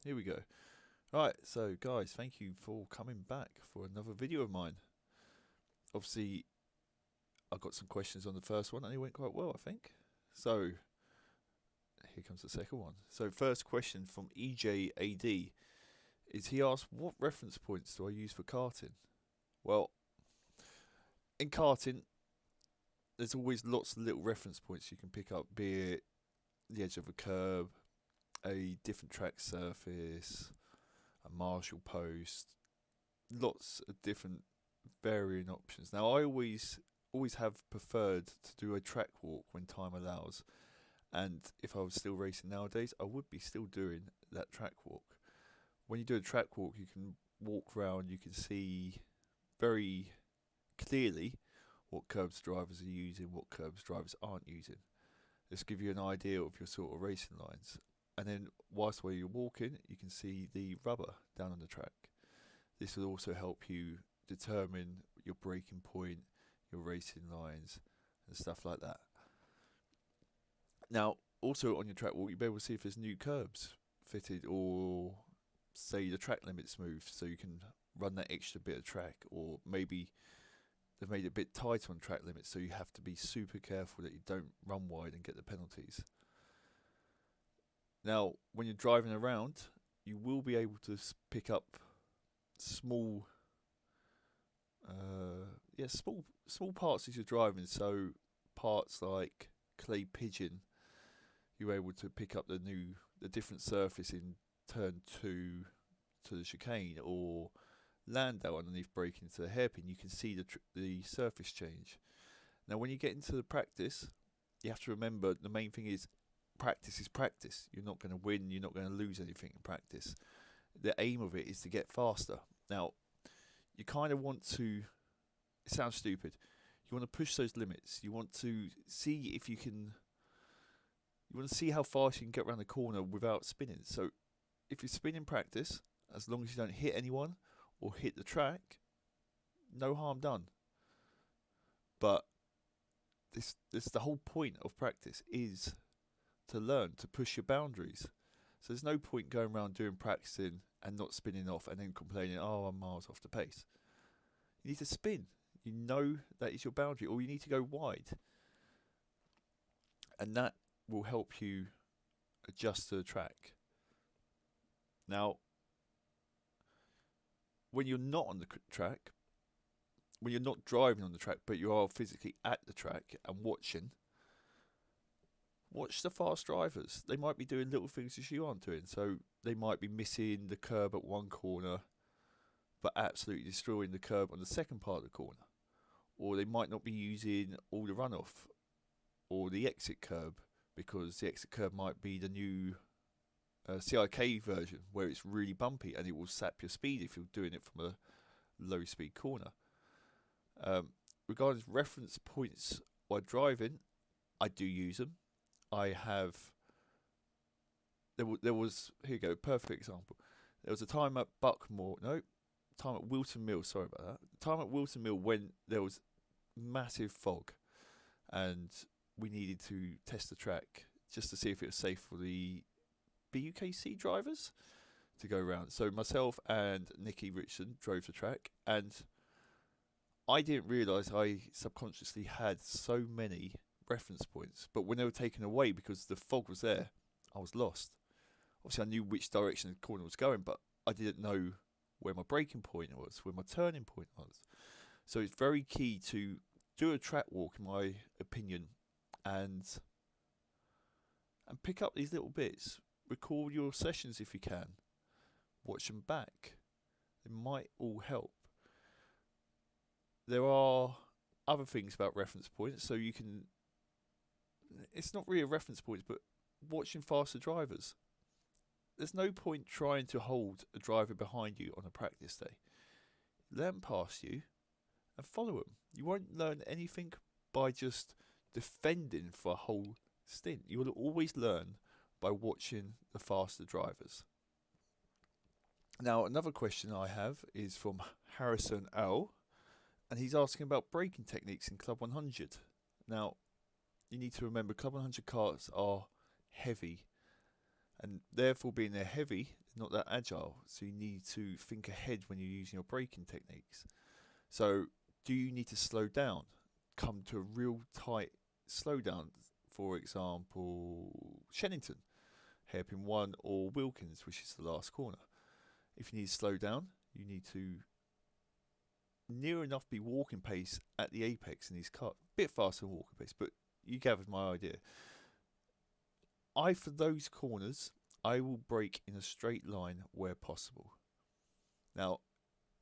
Here we go. Right, so guys, thank you for coming back for another video of mine. Obviously, I got some questions on the first one and it went quite well, I think. So, here comes the second one. So, first question from EJAD is he asked, what reference points do I use for karting? Well, in karting, there's always lots of little reference points you can pick up, be it the edge of a curb, a different track surface, a marshal post, lots of different varying options. Now, I always have preferred to do a track walk when time allows, and if I was still racing nowadays, I would be still doing that track walk. When you do a track walk, you can walk around, you can see very clearly what curbs drivers are using, what curbs drivers aren't using. This give you an idea of your sort of racing lines. And then whilst while you're walking, you can see the rubber down on the track. This will also help you determine your braking point, your racing lines, and stuff like that. Now, also on your track walk, you'll be able to see if there's new curbs fitted, or say the track limit's moved, so you can run that extra bit of track, or maybe they've made it a bit tighter on track limits, so you have to be super careful that you don't run wide and get the penalties. Now, when you're driving around, you will be able to pick up small, small parts as you're driving. So parts like clay pigeon, you're able to pick up the different surface in turn two to the chicane, or Landau underneath braking to the hairpin. You can see the surface change. Now, when you get into the practice, you have to remember the main thing is practice is practice. You're not going to win, you're not going to lose anything in practice. The aim of it is to get faster. Now, you kind of want to, it sounds stupid, you want to push those limits. You want to see if you can, you want to see how fast you can get around the corner without spinning. So if you spin in practice, as long as you don't hit anyone or hit the track, no harm done. But this the whole point of practice is to learn to push your boundaries. So there's no point going around doing practicing and not spinning off and then complaining, oh, I'm miles off the pace. You need to spin. You know that is your boundary, or you need to go wide. And that will help you adjust to the track. Now, when you're not on the track, when you're not driving on the track, but you are physically at the track and watching, watch the fast drivers. They might be doing little things that you aren't doing. So they might be missing the curb at one corner, but absolutely destroying the curb on the second part of the corner. Or they might not be using all the runoff or the exit curb, because the exit curb might be the new CIK version where it's really bumpy and it will sap your speed if you're doing it from a low speed corner. Regarding reference points while driving, I do use them. I have. There was, here you go, perfect example. There was a time at time at Wilton Mill. Sorry about that. Time at Wilton Mill when there was massive fog, and we needed to test the track just to see if it was safe for the BUKC drivers to go around. So myself and Nicky Richardson drove the track, and I didn't realise I subconsciously had so many reference points, but when they were taken away because the fog was there, I was lost. Obviously I knew which direction the corner was going, but I didn't know where my braking point was, where my turning point was. So it's very key to do a track walk, in my opinion, and pick up these little bits. Record your sessions if you can. Watch them back. They might all help. There are other things about reference points, so you can, it's not really a reference point, but watching faster drivers. There's no point trying to hold a driver behind you on a practice day. Let them pass you and follow them. You won't learn anything by just defending for a whole stint. You will always learn by watching the faster drivers. Now, another question I have is from Harrison L, and he's asking about braking techniques in Club 100. Now, you need to remember Club 100 karts are heavy, and therefore being they're heavy, They're not that agile, so you need to think ahead when you're using your braking techniques. So, do you need to slow down? Come to a real tight slowdown. For example, Shennington, hairpin 1, or Wilkins, which is the last corner. If you need to slow down, you need to near enough be walking pace at the apex in these cars. A bit faster than walking pace, but you gathered my idea. For those corners, I will brake in a straight line where possible. Now,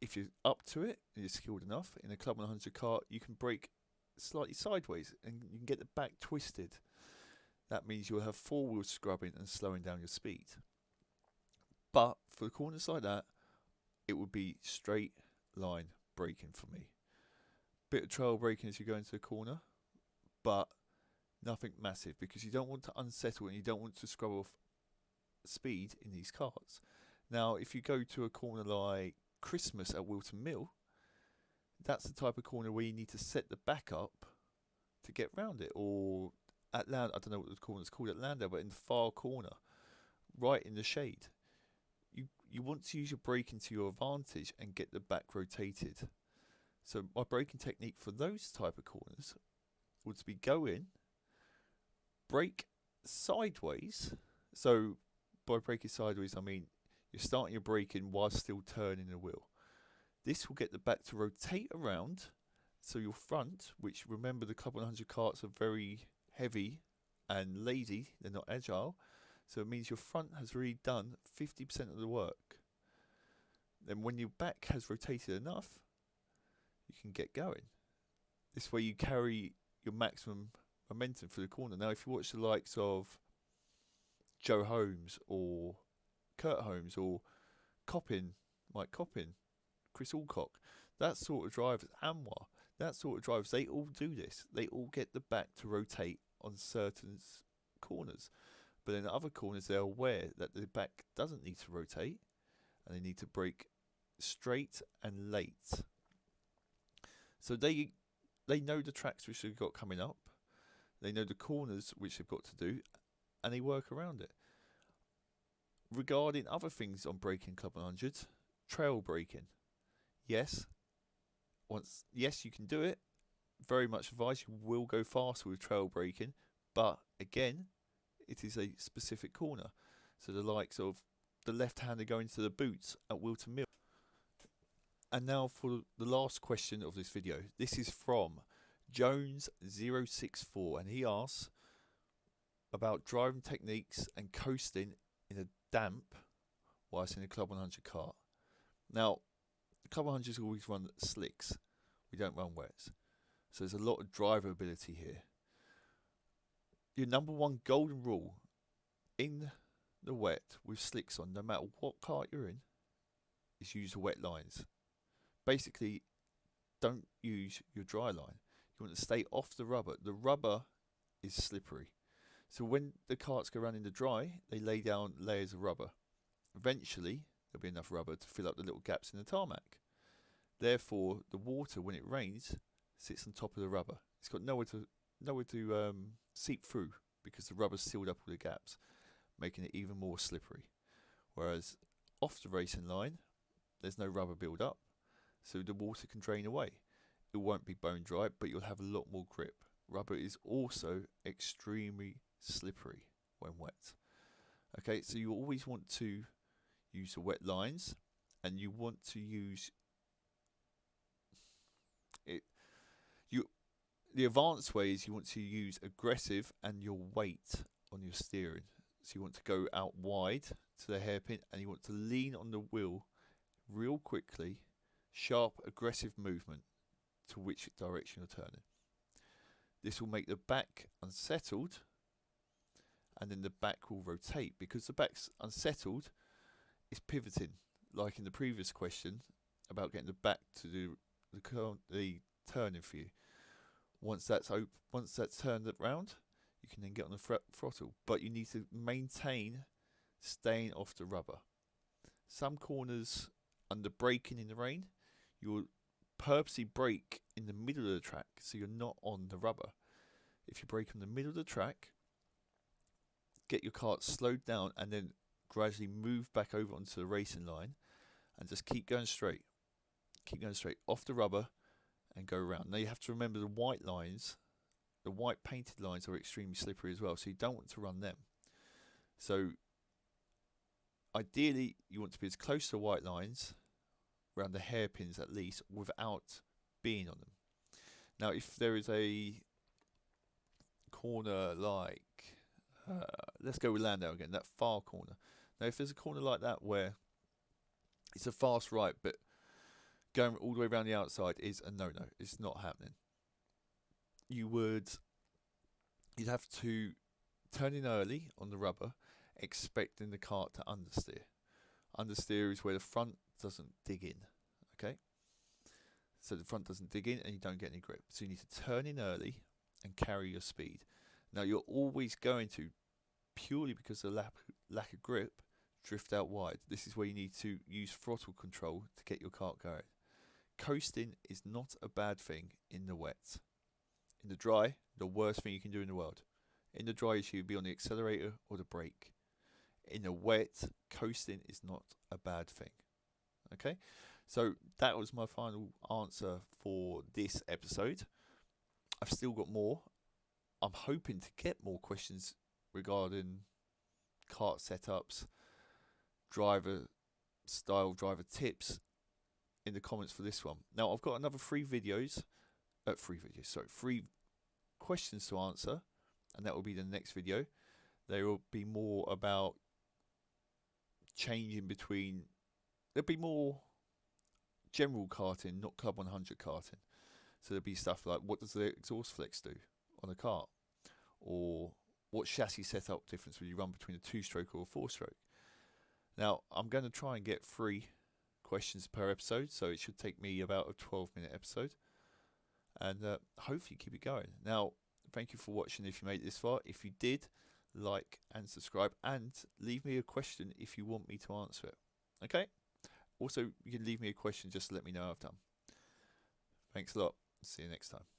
if you're up to it and you're skilled enough, in a Club 100 kart, you can brake slightly sideways and you can get the back twisted. That means you'll have four-wheel scrubbing and slowing down your speed. But for the corners like that, it would be straight line braking for me. Bit of trail braking as you go into the corner, but nothing massive, because you don't want to unsettle and you don't want to scrub off speed in these cars. Now, if you go to a corner like Christmas at Wilton Mill, that's the type of corner where you need to set the back up to get round it. Or at Land, I don't know what the corner's called at Landau, but in the far corner, right in the shade, you want to use your braking to your advantage and get the back rotated. So my braking technique for those type of corners would be go in, brake sideways. So by braking sideways, I mean you're starting your braking while still turning the wheel. This will get the back to rotate around, so your front, which, remember, the Club 100 karts are very heavy and lazy, they're not agile, so it means your front has already done 50% of the work. Then when your back has rotated enough, you can get going. This way you carry your maximum momentum for the corner. Now, if you watch the likes of Joe Holmes or Kurt Holmes or Mike Coppin, Chris Alcock, that sort of drivers, Anwar, that sort of drivers, they all do this. They all get the back to rotate on certain corners. But in other corners, they're aware that the back doesn't need to rotate and they need to brake straight and late. So they know the tracks which they've got coming up. They know the corners which they've got to do, and they work around it. Regarding other things on braking Club 100, trail braking. Yes, you can do it. Very much advised. You will go faster with trail braking, but again, it is a specific corner. So the likes of the left-hander going to the boots at Wilton Mill. And now for the last question of this video. This is from Jones064, and he asks about driving techniques and coasting in a damp whilst in a Club 100 kart. Now, the Club 100s always run slicks. We don't run wets. So there's a lot of driver ability here. Your number one golden rule in the wet with slicks on, no matter what kart you're in, is use the wet lines. Basically, don't use your dry line. You want to stay off the rubber. The rubber is slippery. So when the karts go around in the dry, they lay down layers of rubber. Eventually, there'll be enough rubber to fill up the little gaps in the tarmac. Therefore, the water, when it rains, sits on top of the rubber. It's got nowhere to seep through because the rubber's sealed up all the gaps, making it even more slippery. Whereas off the racing line, there's no rubber build up, so the water can drain away. It won't be bone dry, but you'll have a lot more grip. Rubber is also extremely slippery when wet. Okay, so you always want to use the wet lines, and you want to use it. The advanced way is you want to use aggressive and your weight on your steering. So you want to go out wide to the hairpin, and you want to lean on the wheel real quickly, sharp, aggressive movement to which direction you're turning. This will make the back unsettled, and then the back will rotate. Because the back's unsettled, it's pivoting, like in the previous question about getting the back to do the turning for you. Once that's turned around, you can then get on the throttle. But you need to maintain staying off the rubber. Some corners under braking in the rain, you'll purposely brake in the middle of the track so you're not on the rubber. If you brake in the middle of the track, get your kart slowed down and then gradually move back over onto the racing line and just keep going straight. Keep going straight off the rubber and go around. Now you have to remember the white lines, the white painted lines are extremely slippery as well, so you don't want to run them. So ideally you want to be as close to the white lines, around the hairpins at least, without being on them. Now if there is a corner like, let's go with Landau again, that far corner. Now if there's a corner like that where it's a fast right, but going all the way around the outside is a no-no. It's not happening. You'd have to turn in early on the rubber, expecting the kart to understeer. Understeer is where the front doesn't dig in, okay? So the front doesn't dig in and you don't get any grip. So you need to turn in early and carry your speed. Now you're always going to, purely because of the lack of grip, drift out wide. This is where you need to use throttle control to get your kart going. Coasting is not a bad thing in the wet. In the dry, the worst thing you can do in the world. In the dry, you should be on the accelerator or the brake. In the wet, coasting is not a bad thing. Okay, so that was my final answer for this episode. I've still got more. I'm hoping to get more questions regarding kart setups, driver style, driver tips in the comments for this one. Now I've got another three questions to answer, and that will be the next video. There will be more about changing between, there'll be more general karting, not Club 100 karting. So there'll be stuff like, what does the exhaust flex do on a kart, or what chassis setup difference will you run between a 2-stroke or a 4-stroke. Now I'm going to try and get 3 questions per episode, so it should take me about a 12-minute episode, and hopefully keep it going. Now thank you for watching if you made it this far. If you did, like and subscribe, and leave me a question if you want me to answer it. Okay, also you can leave me a question just to let me know I've done. Thanks a lot. See you next time.